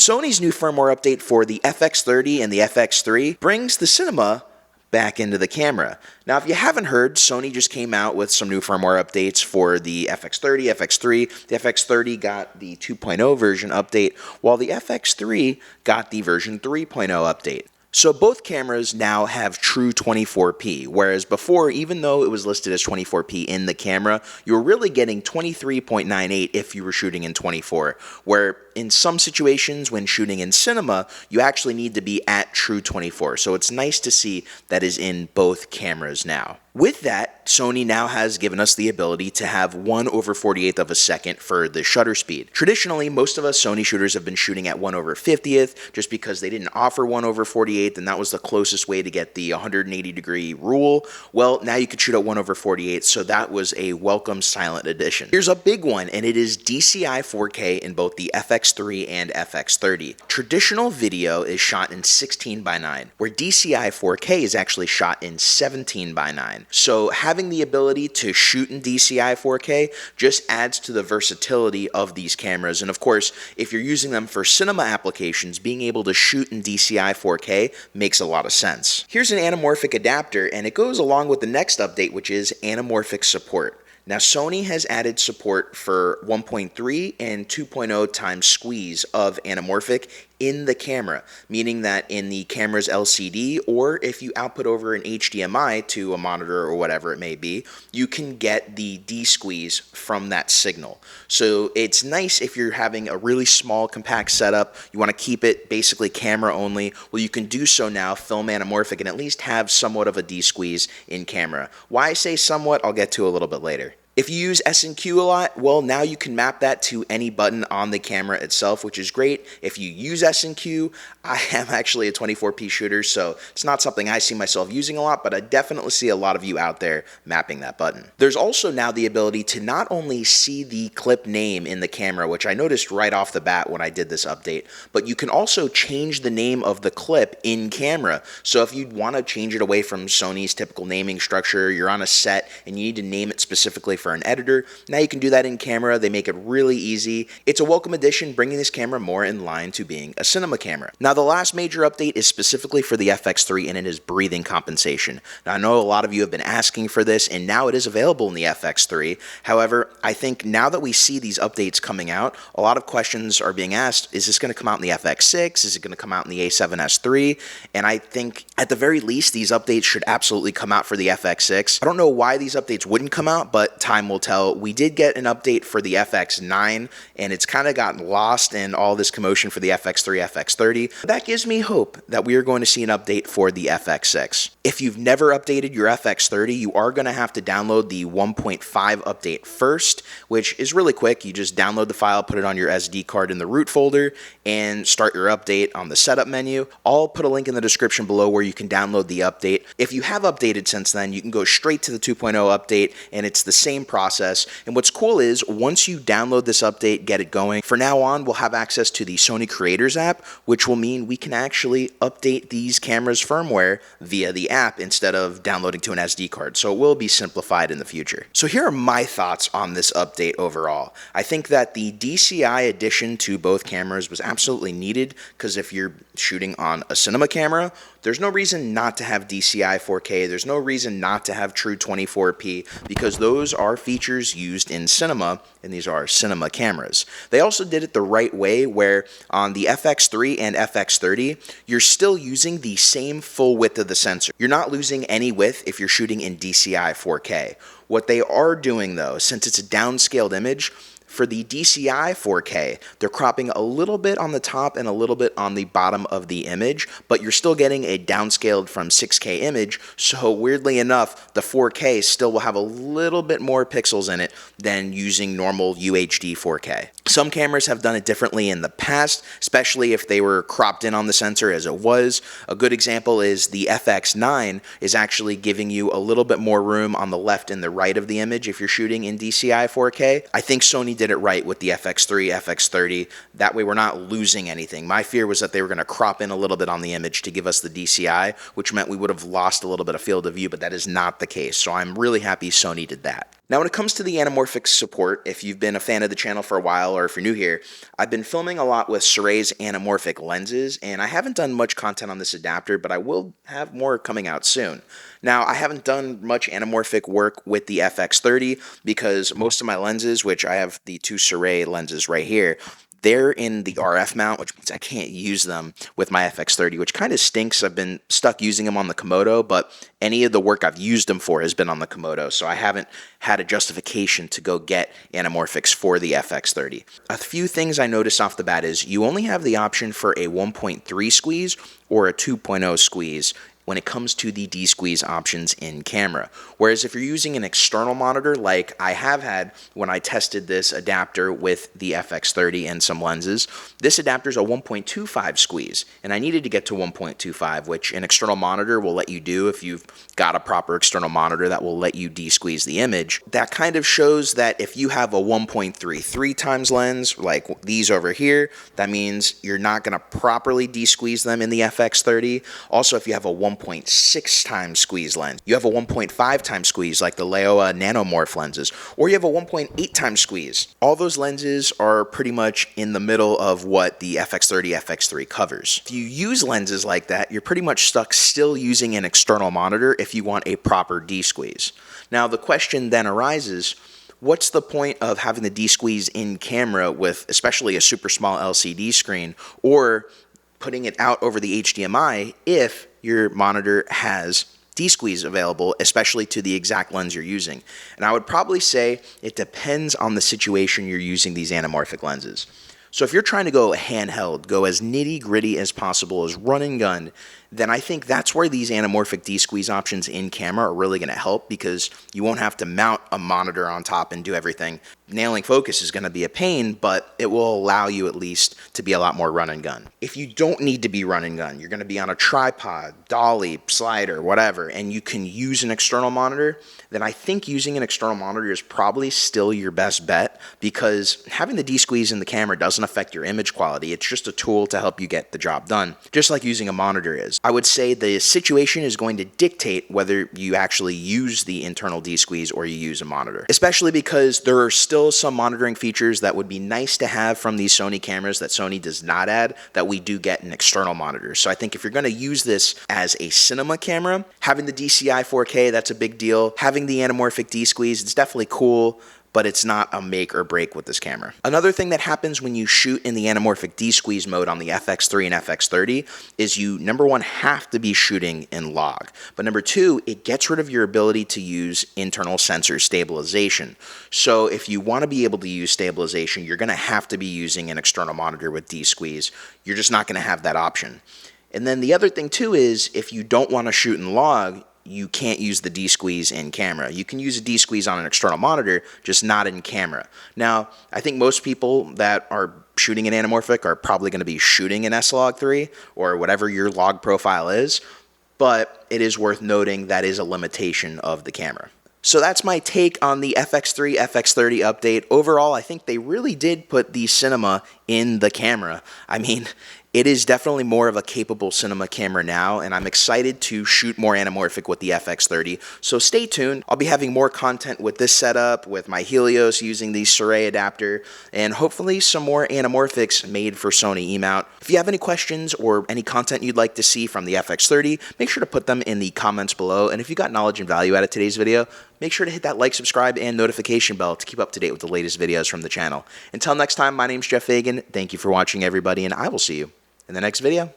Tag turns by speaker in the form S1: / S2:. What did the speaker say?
S1: Sony's new firmware update for the FX30 and the FX3 brings the cinema back into the camera. Now, if you haven't heard, Sony just came out with some new firmware updates for the FX30, FX3. The FX30 got the 2.0 version update, while the FX3 got the version 3.0 update. So both cameras now have true 24p, whereas before, even though it was listed as 24p in the camera, you were really getting 23.98 if you were shooting in 24, where in some situations when shooting in cinema, you actually need to be at true 24. So it's nice to see that is in both cameras now. With that, Sony now has given us the ability to have 1/48th of a second for the shutter speed. Traditionally, most of us Sony shooters have been shooting at 1/50th just because they didn't offer 1/48th, and that was the closest way to get the 180-degree rule. Well, now you could shoot at 1/48th, so that was a welcome silent addition. Here's a big one, and it is DCI 4K in both the FX3 and FX30. Traditional video is shot in 16:9, where DCI 4K is actually shot in 17:9. So having the ability to shoot in DCI 4K just adds to the versatility of these cameras. And of course, if you're using them for cinema applications, being able to shoot in DCI 4K makes a lot of sense. Here's an anamorphic adapter, and it goes along with the next update, which is anamorphic support. Now, Sony has added support for 1.3 and 2.0 times squeeze of anamorphic in the camera, meaning that in the camera's LCD, or if you output over an HDMI to a monitor or whatever it may be, you can get the D-squeeze from that signal. So it's nice if you're having a really small, compact setup, you want to keep it basically camera only, well, you can do so now, film anamorphic, and at least have somewhat of a D-squeeze in camera. Why I say somewhat, I'll get to a little bit later. If you use S&Q a lot, well, now you can map that to any button on the camera itself, which is great. If you use S&Q, I am actually a 24p shooter, so it's not something I see myself using a lot, but I definitely see a lot of you out there mapping that button. There's also now the ability to not only see the clip name in the camera, which I noticed right off the bat when I did this update, but you can also change the name of the clip in camera. So if you want to change it away from Sony's typical naming structure, you're on a set and you need to name it specifically for an editor, now you can do that in camera. They make it really easy. It's a welcome addition, bringing this camera more in line to being a cinema camera. Now, the last major update is specifically for the FX3, and it is breathing compensation. Now, I know a lot of you have been asking for this, and now it is available in the FX3. However, I think now that we see these updates coming out, a lot of questions are being asked, is this going to come out in the FX6? Is it going to come out in the A7S III? And I think at the very least, these updates should absolutely come out for the FX6. I don't know why these updates wouldn't come out, but time will tell. We did get an update for the FX9, and it's kind of gotten lost in all this commotion for the FX3, FX30. That gives me hope that we are going to see an update for the FX6. If you've never updated your FX30, you are going to have to download the 1.5 update first, which is really quick. You just download the file, put it on your SD card in the root folder, and start your update on the setup menu. I'll put a link in the description below where you can download the update. If you have updated since then, you can go straight to the 2.0 update, and it's the same process. And what's cool is once you download this update, get it going, from now on, we'll have access to the Sony Creators app, which will mean we can actually update these cameras' firmware via the app instead of downloading to an SD card. So it will be simplified in the future. So here are my thoughts on this update overall. I think that the DCI addition to both cameras was absolutely needed, because if you're shooting on a cinema camera, there's no reason not to have DCI 4K. There's no reason not to have true 24p, because those are features used in cinema, and these are cinema cameras. They also did it the right way, where on the FX3 and FX30, you're still using the same full width of the sensor. You're not losing any width if you're shooting in DCI 4K. What they are doing, though, since it's a downscaled image, for the DCI 4K, they're cropping a little bit on the top and a little bit on the bottom of the image, but you're still getting a downscaled from 6K image, so weirdly enough, the 4K still will have a little bit more pixels in it than using normal UHD 4K. Some cameras have done it differently in the past, especially if they were cropped in on the sensor as it was. A good example is the FX9 is actually giving you a little bit more room on the left and the right of the image if you're shooting in DCI 4K. I think Sony did it right with the FX3, FX30. That way we're not losing anything. My fear was that they were going to crop in a little bit on the image to give us the DCI, which meant we would have lost a little bit of field of view, but that is not the case. So I'm really happy Sony did that. Now, when it comes to the anamorphic support, if you've been a fan of the channel for a while or if you're new here, I've been filming a lot with Sore's anamorphic lenses, and I haven't done much content on this adapter, but I will have more coming out soon. Now, I haven't done much anamorphic work with the FX30 because most of my lenses, which I have the two Sore lenses right here, they're in the RF mount, which means I can't use them with my FX30, which kind of stinks. I've been stuck using them on the Komodo, but any of the work I've used them for has been on the Komodo, so I haven't had a justification to go get anamorphics for the FX30. A few things I noticed off the bat is you only have the option for a 1.3 squeeze or a 2.0 squeeze when it comes to the D-squeeze options in camera. Whereas if you're using an external monitor like I have had when I tested this adapter with the FX30 and some lenses, this adapter is a 1.25 squeeze, and I needed to get to 1.25, which an external monitor will let you do if you've got a proper external monitor that will let you de-squeeze the image. That kind of shows that if you have a 1.33 times lens, like these over here, that means you're not gonna properly de-squeeze them in the FX30. Also, if you have a 1.6 times squeeze lens, you have a 1.5 times squeeze like the Leoa Nanomorph lenses, or you have a 1.8 times squeeze. All those lenses are pretty much in the middle of what the FX30, FX3 covers. If you use lenses like that, you're pretty much stuck still using an external monitor if you want a proper D-squeeze. Now the question then arises, what's the point of having the D-squeeze in camera with especially a super small LCD screen, or putting it out over the HDMI if your monitor has D-squeeze available, especially to the exact lens you're using? And I would probably say it depends on the situation you're using these anamorphic lenses. So if you're trying to go handheld, go as nitty-gritty as possible, as run and gun, then I think that's where these anamorphic D-squeeze options in camera are really going to help, because you won't have to mount a monitor on top and do everything. Nailing focus is going to be a pain, but it will allow you at least to be a lot more run and gun. If you don't need to be run and gun, you're going to be on a tripod, dolly, slider, whatever, and you can use an external monitor, then I think using an external monitor is probably still your best bet, because having the D-squeeze in the camera doesn't affect your image quality. It's just a tool to help you get the job done, just like using a monitor is. I would say the situation is going to dictate whether you actually use the internal D-squeeze or you use a monitor, especially because there are still some monitoring features that would be nice to have from these Sony cameras that Sony does not add that we do get in external monitors. So I think if you're going to use this as a cinema camera, having the DCI 4K, that's a big deal. Having the anamorphic D-squeeze, it's definitely cool, but it's not a make or break with this camera. Another thing that happens when you shoot in the anamorphic D-squeeze mode on the FX3 and FX30 is you, number one, have to be shooting in log. But number two, it gets rid of your ability to use internal sensor stabilization. So if you want to be able to use stabilization, you're going to have to be using an external monitor with D-squeeze. You're just not going to have that option. And then the other thing too is if you don't want to shoot in log, you can't use the D-squeeze in camera. You can use a D-squeeze on an external monitor, just not in camera. Now, I think most people that are shooting in anamorphic are probably going to be shooting in S-Log3 or whatever your log profile is, but it is worth noting that is a limitation of the camera. So that's my take on the FX3, FX30 update. Overall, I think they really did put the cinema in the camera. I mean, it is definitely more of a capable cinema camera now, and I'm excited to shoot more anamorphic with the FX30, so stay tuned. I'll be having more content with this setup, with my Helios using the Sore adapter, and hopefully some more anamorphics made for Sony E-mount. If you have any questions or any content you'd like to see from the FX30, make sure to put them in the comments below, and if you got knowledge and value out of today's video, make sure to hit that like, subscribe, and notification bell to keep up to date with the latest videos from the channel. Until next time, my name's Geoff Fagien. Thank you for watching, everybody, and I will see you in the next video.